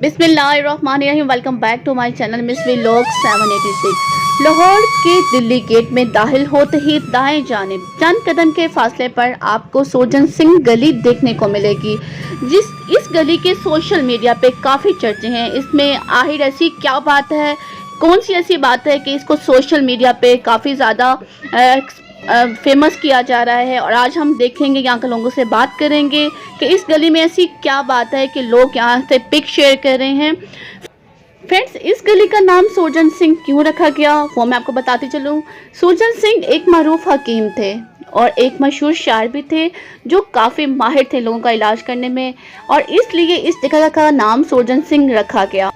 बिस्मिल्लाहिर्रहमानिर्रहीम। Welcome back to my channel Miss vlog 786। Lahore के Delhi gate में दाखिल होते ही दाएं जानिब चंद कदम के फासले पर आपको सोजन सिंह गली देखने को मिलेगी। इस गली के सोशल मीडिया पे काफ़ी चर्चे हैं। इसमें आखिर ऐसी क्या बात है, कौन सी ऐसी बात है कि इसको सोशल मीडिया पे काफ़ी ज़्यादा फेमस किया जा रहा है। और आज हम देखेंगे, यहाँ के लोगों से बात करेंगे कि इस गली में ऐसी क्या बात है कि लोग यहाँ से पिक शेयर कर रहे हैं। फ्रेंड्स, इस गली का नाम सोजन सिंह क्यों रखा गया वो मैं आपको बताती चलूँ। सोजन सिंह एक मारूफ हकीम थे और एक मशहूर शायर भी थे जो काफ़ी माहिर थे लोगों का इलाज करने में, और इसलिए इस जगह का नाम सोजन सिंह रखा गया।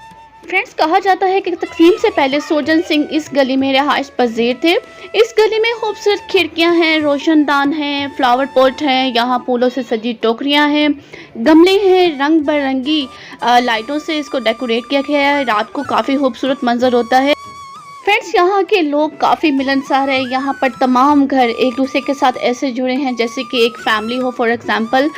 फ्रेंड्स, कहा जाता है कि तकसीम से पहले सोजन सिंह इस गली में रहाइश पजीर थे। इस गली में खूबसूरत खिड़कियां हैं, रोशनदान हैं, फ्लावर पॉट हैं, यहाँ फूलों से सजी टोकरियां हैं, गमले हैं, रंग बिरंगी लाइटों से इसको डेकोरेट किया गया है। रात को काफ़ी खूबसूरत मंजर होता है। फ्रेंड्स, यहाँ के लोग काफ़ी मिलनसार है। यहाँ पर तमाम घर एक दूसरे के साथ ऐसे जुड़े हैं जैसे कि एक फैमिली हो। फॉर एग्जांपल,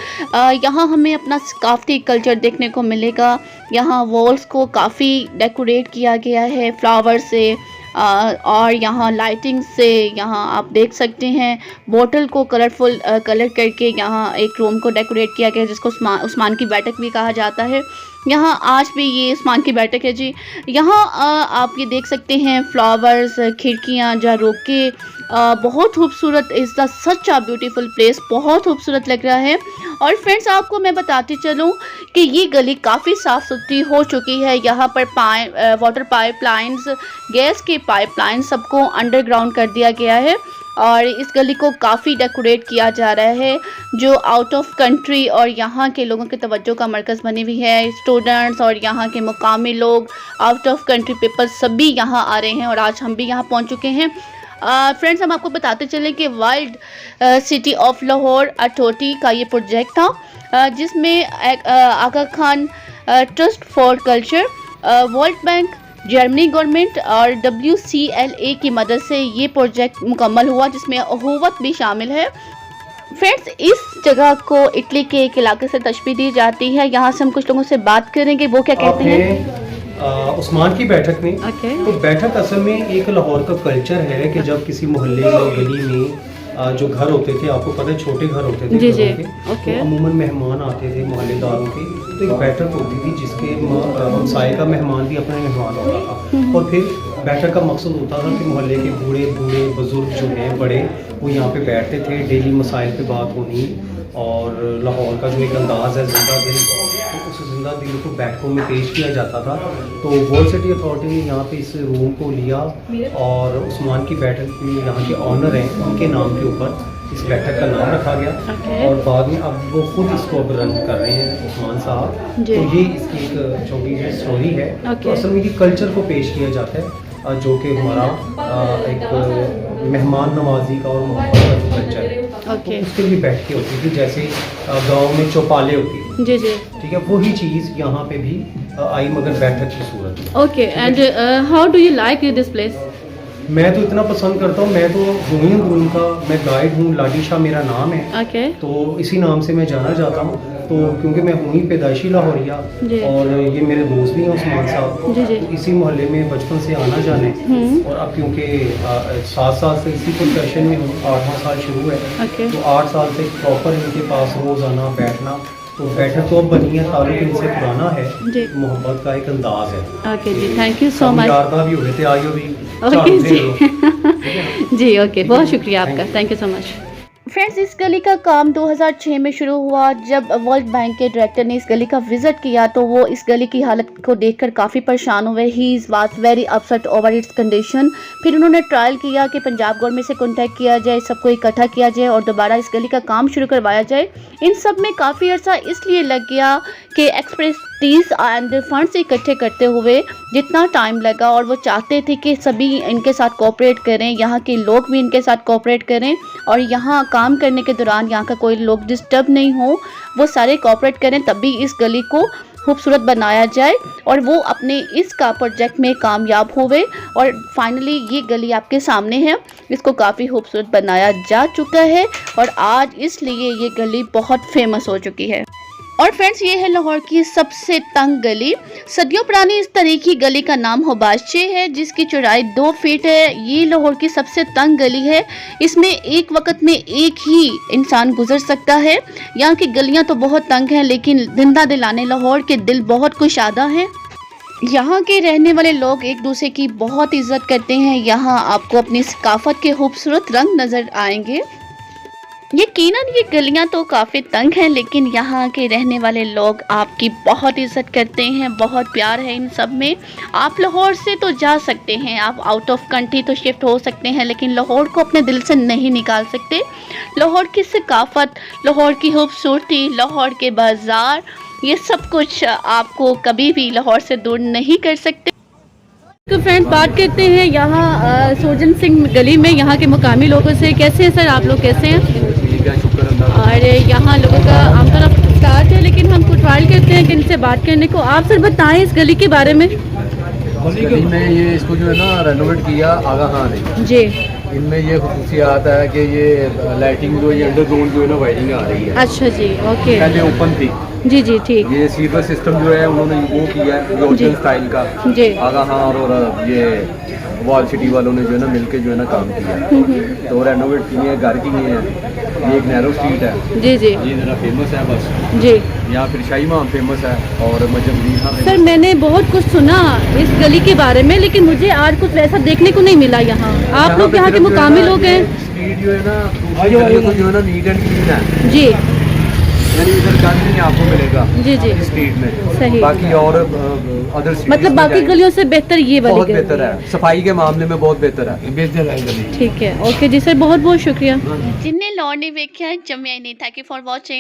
यहाँ हमें अपना सकाफती कल्चर देखने को मिलेगा। यहाँ वॉल्स को काफ़ी डेकोरेट किया गया है फ्लावर से, और यहाँ लाइटिंग से यहाँ आप देख सकते हैं बोतल को कलरफुल कलर करके यहाँ एक रूम को डेकोरेट किया गया है जिसको उस्मान की बैठक भी कहा जाता है। यहाँ आज भी ये उस्मान की बैठक है जी। यहाँ आप ये देख सकते हैं फ्लावर्स, खिड़कियाँ, झरोके, बहुत खूबसूरत। Is the such a beautiful place, बहुत खूबसूरत लग रहा है। और फ्रेंड्स, आपको मैं बताती चलूँ कि ये गली काफ़ी साफ़ सुथरी हो चुकी है। यहाँ पर वाटर पाइपलाइंस, गैस के पाइपलाइन सबको अंडरग्राउंड कर दिया गया है और इस गली को काफ़ी डेकोरेट किया जा रहा है जो आउट ऑफ कंट्री और यहाँ के लोगों के तवज्जो का मरकज़ बनी हुई है। स्टूडेंट्स और यहाँ के मुकामी लोग, आउट ऑफ कंट्री पीपल सभी यहाँ आ रहे हैं और आज हम भी यहाँ पहुँच चुके हैं। फ्रेंड्स, हम आपको बताते चलें कि walled city of Lahore authority का ये प्रोजेक्ट था जिसमें Aga Khan trust for culture, world bank, Germany government और WCLA की मदद से ये प्रोजेक्ट मुकम्मल हुआ जिसमें अहूवत भी शामिल है। फ्रेंड्स, इस जगह को इटली के एक इलाके से तशबीह दी जाती है। यहाँ से हम कुछ लोगों से बात करेंगे, वो क्या कहते हैं। उस्मान की बैठक में तो बैठक असल में एक लाहौर का कल्चर है कि जब किसी मोहल्ले में, गली में जो घर होते थे, आपको पता है छोटे घर होते थे जी, के, तो अमूमन मेहमान आते थे मोहल्लेदारों के, तो एक बैठक होती थी जिसके हमसाये का मेहमान भी अपना मेहमान होता था। और फिर बैठक का मकसद होता था कि मोहल्ले के बूढ़े बुजुर्ग जो हैं बड़े, वो यहाँ पे बैठते थे, डेली मसाइल पे बात होनी। और लाहौर का जो एक अंदाज़ है जिंदा दिल, तो उस जिंदा दिल को बैठकों में पेश किया जाता था। तो वर्ल्ड सिटी अथॉरिटी ने यहाँ पे इस रूम को लिया और उस्मान की बैठक में यहाँ के ऑनर हैं, उनके नाम के ऊपर इस बैठक का नाम रखा गया। और बाद में अब वो खुद इसको अब रन कर रहे हैं उस्मान साहब। तो ये इसकी एक छोटी सी स्टोरी है। तो असल में ये कल्चर को पेश किया जाता है जो कि हमारा एक मेहमान नवाजी का और मोहब्बत का जो कल्चर है, तो उसके लिए बैठ के होती थी। जैसे गांव में चौपाले होती जी जी, ठीक है, वही चीज़ यहाँ पे भी आई मगर बैठक की सूरत में। Okay, and how do you like this place. मैं तो इतना पसंद करता हूँ, मैं तो हूँ ही हूँ का, मैं गाइड हूँ, लाडी शाह मेरा नाम है। तो इसी नाम से मैं जाना चाहता हूँ। तो क्योंकि मैं हूँ ही पैदाइशी लाहौरिया और ये मेरे दोस्त भी हैं उस्मान साहब, तो इसी मोहल्ले में बचपन से आना जाने। और अब क्योंकि 7 साल से इसी प्रोफेशन में हूँ, 8वां साल शुरू है, तो 8 साल से प्रॉपर इनके पास रोज़ आना बैठना। तो बैठक तो अब बनी है, ताल्लुक इनसे पुराना है, मोहब्बत का एक अंदाज है। ओके जी, थैंक यू सो मच। यारदा भी हुए थे, आइयो भी। ओके जी जी, ओके, बहुत शुक्रिया आपका, thank you so much. Friends, इस गली का काम 2006 में शुरू हुआ। जब वर्ल्ड बैंक के डायरेक्टर ने इस गली का विजिट किया तो वो इस गली की हालत को देखकर काफ़ी परेशान हुए। He was very upset over it's condition. फिर उन्होंने ट्रायल किया कि पंजाब गवर्नमेंट से कॉन्टैक्ट किया जाए, सबको इकट्ठा किया जाए और दोबारा इस गली का काम शुरू करवाया जाए। इन सब में काफ़ी अर्सा इसलिए लग गया कि एक्सपर्टीज एंड फंड्स इकट्ठे करते हुए जितना टाइम लगा, और वो चाहते थे कि सभी इनके साथ कोऑपरेट करें, यहाँ के लोग भी इनके साथ कोऑपरेट करें और यहाँ काम करने के दौरान यहाँ का कोई लोग डिस्टर्ब नहीं हो, वो सारे कोऑपरेट करें, तभी इस गली को खूबसूरत बनाया जाए। और वो अपने इसका प्रोजेक्ट में कामयाब हुए और फाइनली ये गली आपके सामने है, इसको काफ़ी खूबसूरत बनाया जा चुका है और आज इसलिए ये गली बहुत फेमस हो चुकी है। और फ्रेंड्स ये है लाहौर की सबसे तंग गली। सदियों पुरानी इस तरह की गली का नाम हुबाशे है, जिसकी चौड़ाई 2 फीट है। ये लाहौर की सबसे तंग गली है। इसमें एक वक्त में एक ही इंसान गुजर सकता है। यहाँ की गलियाँ तो बहुत तंग हैं, लेकिन जिंदा दिलाने लाहौर के दिल बहुत कुशादा हैं। यहाँ के रहने वाले लोग एक दूसरे की बहुत इज्जत करते हैं। यहाँ आपको अपनी सकाफत के खूबसूरत रंग नज़र आएंगे। यकीनन ये गलियां तो काफ़ी तंग हैं, लेकिन यहाँ के रहने वाले लोग आपकी बहुत इज्जत करते हैं, बहुत प्यार है इन सब में। आप लाहौर से तो जा सकते हैं, आप आउट ऑफ कंट्री तो शिफ्ट हो सकते हैं, लेकिन लाहौर को अपने दिल से नहीं निकाल सकते। लाहौर की सकाफत, लाहौर की खूबसूरती, लाहौर के बाज़ार, ये सब कुछ आपको कभी भी लाहौर से दूर नहीं कर सकते। तो फ्रेंड्स, बात करते हैं यहाँ सोजन सिंह गली में यहाँ के मुकामी लोगों से। कैसे हैं सर, आप लोग कैसे हैं? और यहाँ लोगों का आमतौर पर स्टार्ट है, लेकिन हम ट्रायल करते हैं कि इनसे बात करने को। आप सर बताएं इस गली के बारे में। गली में ये इसको जो है ना रेनोवेट किया आगा खान ने जी। इनमें ये खसूसियात है कि ये लाइटिंग जो ये अंडरग्राउंड जो है ना वायरिंग आ रही है। अच्छा जी, ओके। पहले ओपन थी। जी जी, ठीक। ये सीवर सिस्टम जो है उन्होंने वो किया है ओरिजिनल स्टाइल का। जी। आगा खान और ये वॉल सिटी वालों ने जो है ना मिलके जो है ना काम किया है। तो रेनोवेट किए हैं, घर किए हैं। ये एक नैरो स्ट्रीट है। जी जी, ये ज़रा फेमस है बस। जी। यहाँ फिर शाही माम फेमस है और मजमदीना। सर मैंने बहुत कुछ सुना इस गली के बारे में, लेकिन मुझे आज कुछ वैसा देखने को नहीं मिला यहाँ। आप लोग यहाँ के मुकामी लोग हैं। स्ट्रीट जो है ना जो है ना नीट एंड क्लीन है जी। यानी इधर गंद नहीं आपको मिलेगा जी जी, इस स्ट्रीट में। सही। बाकी और अदर स्ट्रीट मतलब बाकी गलियों से बेहतर ये वाली बहुत गली बेहतर है, सफाई के मामले में बहुत बेहतर है गली। ठीक है, ओके जी सर, बहुत बहुत शुक्रिया। जिन्हें लाहौर ने वेख्या जम्या नहीं। Thank you for watching.